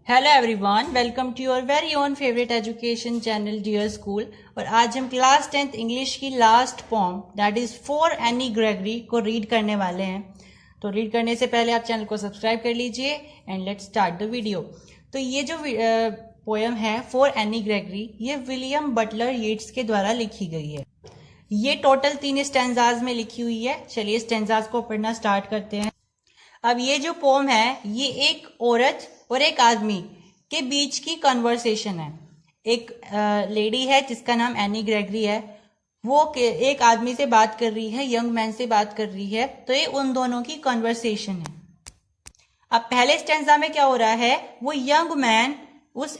Hello everyone, welcome to your very own favourite education channel dear school. और आज हम class 10th English की last poem that is for Anne Gregory को read करने वाले हैं। तो रीड करने से पहले आप चैनल को सब्सक्राइब कर लीजिए and let's start the video. तो ये जो पोएम है फॉर एनी ग्रेगरी, ये विलियम बटलर येट्स के द्वारा लिखी गई है। ये टोटल 3 स्टैंजाज में लिखी हुई है। चलिए स्टैंजाज को पढ़ना स्टार्ट करते हैं। अब ये जो पोम है ये एक औरत और एक आदमी के बीच की कन्वर्सेशन है। एक लेडी है जिसका नाम एनी ग्रेगरी है, वो एक आदमी से बात कर रही है, यंग मैन से बात कर रही है। तो ये उन दोनों की कन्वर्सेशन है। अब पहले स्टेंजा में क्या हो रहा है, वो यंग मैन उस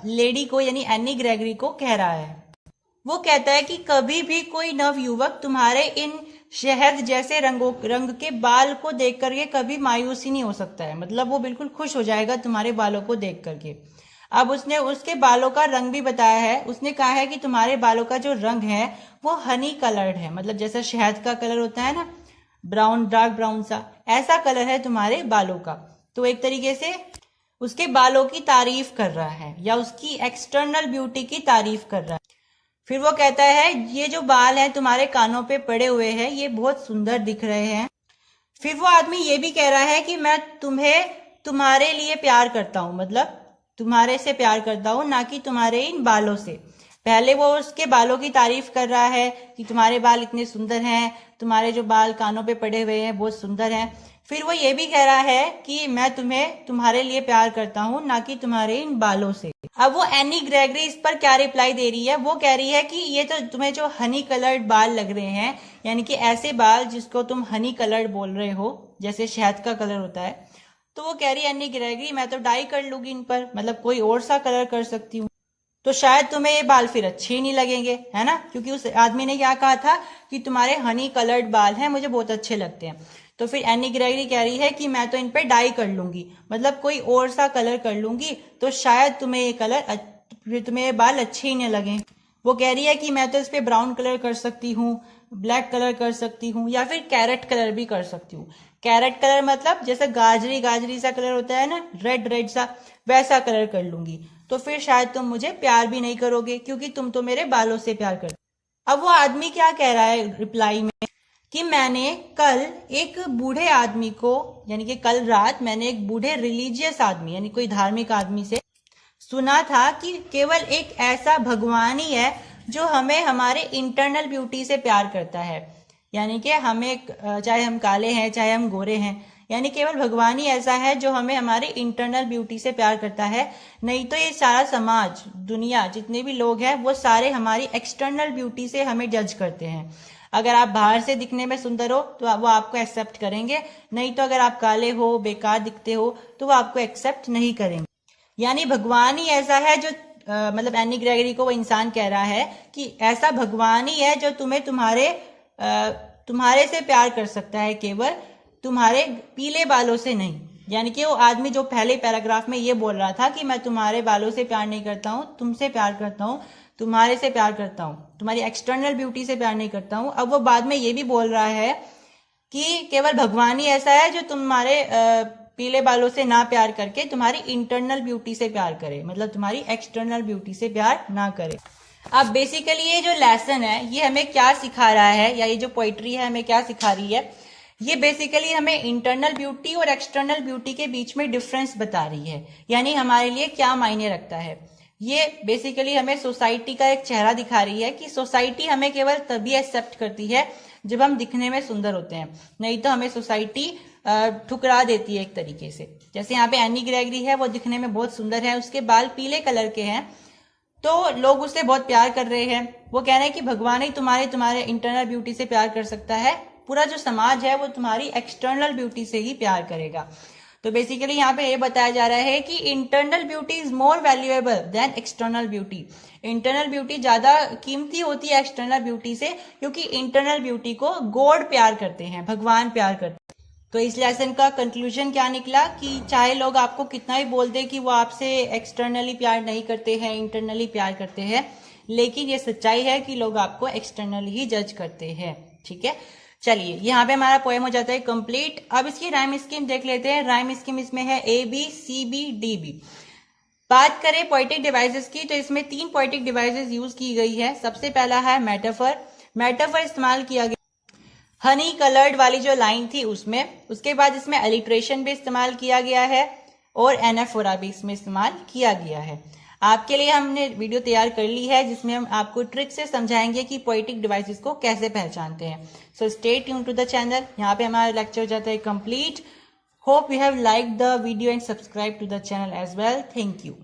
लेडी को यानी एनी ग्रेगरी को कह रहा है। वो कहता है कि कभी भी कोई नव युवक तुम्हारे इन शहद जैसे रंग के बाल को देख करके कभी मायूस ही नहीं हो सकता है। मतलब वो बिल्कुल खुश हो जाएगा तुम्हारे बालों को देख करके। अब उसने उसके बालों का रंग भी बताया है। उसने कहा है कि तुम्हारे बालों का जो रंग है वो हनी कलर्ड है, मतलब जैसा शहद का कलर होता है ना, ब्राउन, डार्क ब्राउन सा, ऐसा कलर है तुम्हारे बालों का। तो एक तरीके से उसके बालों की तारीफ कर रहा है या उसकी एक्सटर्नल ब्यूटी की तारीफ कर रहा है। फिर वो कहता है ये जो बाल हैं तुम्हारे कानों पे पड़े हुए हैं ये बहुत सुंदर दिख रहे हैं। फिर वो आदमी ये भी कह रहा है कि मैं तुम्हारे लिए प्यार करता हूँ, मतलब तुम्हारे से प्यार करता हूँ, ना कि तुम्हारे इन बालों से। पहले वो उसके बालों की तारीफ कर रहा है कि तुम्हारे बाल इतने सुंदर हैं, तुम्हारे जो बाल कानों पे पड़े हुए हैं बहुत सुंदर हैं। फिर वो ये भी कह रहा है कि मैं तुम्हारे लिए प्यार करता हूँ, ना कि तुम्हारे इन बालों से। अब वो एनी ग्रेगरी इस पर क्या रिप्लाई दे रही है, वो कह रही है कि ये तो तुम्हें जो हनी कलर्ड बाल लग रहे हैं, यानी कि ऐसे बाल जिसको तुम हनी कलर्ड बोल रहे हो, जैसे शहद का कलर होता है। तो वो कह रही है एनी ग्रेगरी मैं तो डाई कर लूंगी इन पर, मतलब कोई और सा कलर कर सकती हूँ, तो शायद तुम्हें ये बाल फिर अच्छे ही नहीं लगेंगे, है ना। क्योंकि उस आदमी ने क्या कहा था कि तुम्हारे हनी कलर्ड बाल हैं, मुझे बहुत अच्छे लगते हैं। तो फिर एनी ग्रेगरी कह रही है कि मैं तो इन पे डाई कर लूंगी, मतलब कोई और सा कलर कर लूंगी, तो शायद तुम्हें ये बाल अच्छे ही नहीं लगे। वो कह रही है कि मैं तो इस पे ब्राउन कलर कर सकती हूँ, ब्लैक कलर कर सकती हूँ, या फिर कैरेट कलर भी कर सकती हूँ। कैरेट कलर मतलब जैसे गाजरी गाजरी सा कलर होता है ना, रेड रेड सा, वैसा कलर कर लूंगी। तो फिर शायद तुम मुझे प्यार भी नहीं करोगे क्योंकि तुम तो मेरे बालों से प्यार करते। अब वो आदमी क्या कह रहा है रिप्लाई में कि मैंने कल एक बूढ़े आदमी को, यानी कि कल रात मैंने एक बूढ़े रिलीजियस आदमी यानी कोई धार्मिक आदमी से सुना था कि केवल एक ऐसा भगवान ही है जो हमें हमारे इंटरनल ब्यूटी से प्यार करता है। यानी कि हमें, चाहे हम काले हैं चाहे हम गोरे हैं, यानी केवल भगवान ही ऐसा है जो हमें हमारे इंटरनल ब्यूटी से प्यार करता है। नहीं तो ये सारा समाज, दुनिया, जितने भी लोग हैं वो सारे हमारी एक्सटर्नल ब्यूटी से हमें जज करते हैं। अगर आप बाहर से दिखने में सुंदर हो तो वो आपको एक्सेप्ट करेंगे, नहीं तो अगर आप काले हो, बेकार दिखते हो, तो वो आपको एक्सेप्ट नहीं करेंगे। यानी भगवान ही ऐसा है जो मतलब एनी ग्रेगरी को वो इंसान कह रहा है कि ऐसा भगवान ही है जो तुम्हारे से प्यार कर सकता है, केवल तुम्हारे पीले बालों से नहीं। यानी कि वो आदमी जो पहले पैराग्राफ में ये बोल रहा था कि मैं तुम्हारे बालों से प्यार नहीं करता हूँ, तुमसे प्यार करता हूँ, तुम्हारे से प्यार करता हूँ, तुम्हारी एक्सटर्नल ब्यूटी से प्यार नहीं करता हूँ। अब वो बाद में ये भी बोल रहा है कि केवल भगवान ही ऐसा है जो तुम्हारे पीले बालों से ना प्यार करके तुम्हारी इंटरनल ब्यूटी से प्यार करे, मतलब तुम्हारी एक्सटर्नल ब्यूटी से प्यार ना करे। अब बेसिकली ये जो लेसन है ये हमें क्या सिखा रहा है, या ये जो पोइट्री है हमें क्या सिखा रही है, ये बेसिकली हमें इंटरनल ब्यूटी और एक्सटर्नल ब्यूटी के बीच में डिफरेंस बता रही है, यानी हमारे लिए क्या मायने रखता है। ये बेसिकली हमें सोसाइटी का एक चेहरा दिखा रही है कि सोसाइटी हमें केवल तभी एक्सेप्ट करती है जब हम दिखने में सुंदर होते हैं, नहीं तो हमें सोसाइटी ठुकरा देती है एक तरीके से। जैसे यहाँ पे एनी ग्रेगरी है, वो दिखने में बहुत सुंदर है, उसके बाल पीले कलर के हैं, तो लोग उससे बहुत प्यार कर रहे हैं। वो कह रहे हैं कि भगवान ही तुम्हारे इंटरनल ब्यूटी से प्यार कर सकता है, पूरा जो समाज है वो तुम्हारी एक्सटर्नल ब्यूटी से ही प्यार करेगा। तो बेसिकली यहाँ पे ये बताया जा रहा है कि internal beauty is more valuable then external beauty. Internal beauty ज्यादा कीमती होती है एक्सटर्नल ब्यूटी से, क्योंकि इंटरनल ब्यूटी को गॉड प्यार करते हैं, भगवान प्यार करते हैं। तो इस लेसन का कंक्लूजन क्या निकला कि चाहे लोग आपको कितना ही बोल दे कि वो आपसे एक्सटर्नली प्यार नहीं करते हैं, इंटरनली प्यार करते हैं, लेकिन ये सच्चाई है कि लोग आपको एक्सटर्नली ही जज करते हैं। ठीक है, चलिए यहाँ पे हमारा पोएम हो जाता है कंप्लीट। अब इसकी राइम स्कीम देख लेते हैं। राइम स्कीम इसमें है A B C B D B। बात करें पोएटिक डिवाइसेस की, तो इसमें 3 पोएटिक डिवाइसेस यूज की गई है। सबसे पहला है मेटाफर। मेटाफर इस्तेमाल किया गया हनी कलर्ड वाली जो लाइन थी उसमें। उसके बाद इसमें अलिट्रेशन भी इस्तेमाल किया गया है और एनाफोरा भी इसमें इस्तेमाल किया गया है। आपके लिए हमने वीडियो तैयार कर ली है जिसमें हम आपको ट्रिक से समझाएंगे कि पोएटिक डिवाइसेस को कैसे पहचानते हैं। So stay tune to the channel. यहाँ पे हमारा लेक्चर हो जाता है complete. Hope you have liked the video and subscribe to the channel as well. Thank you.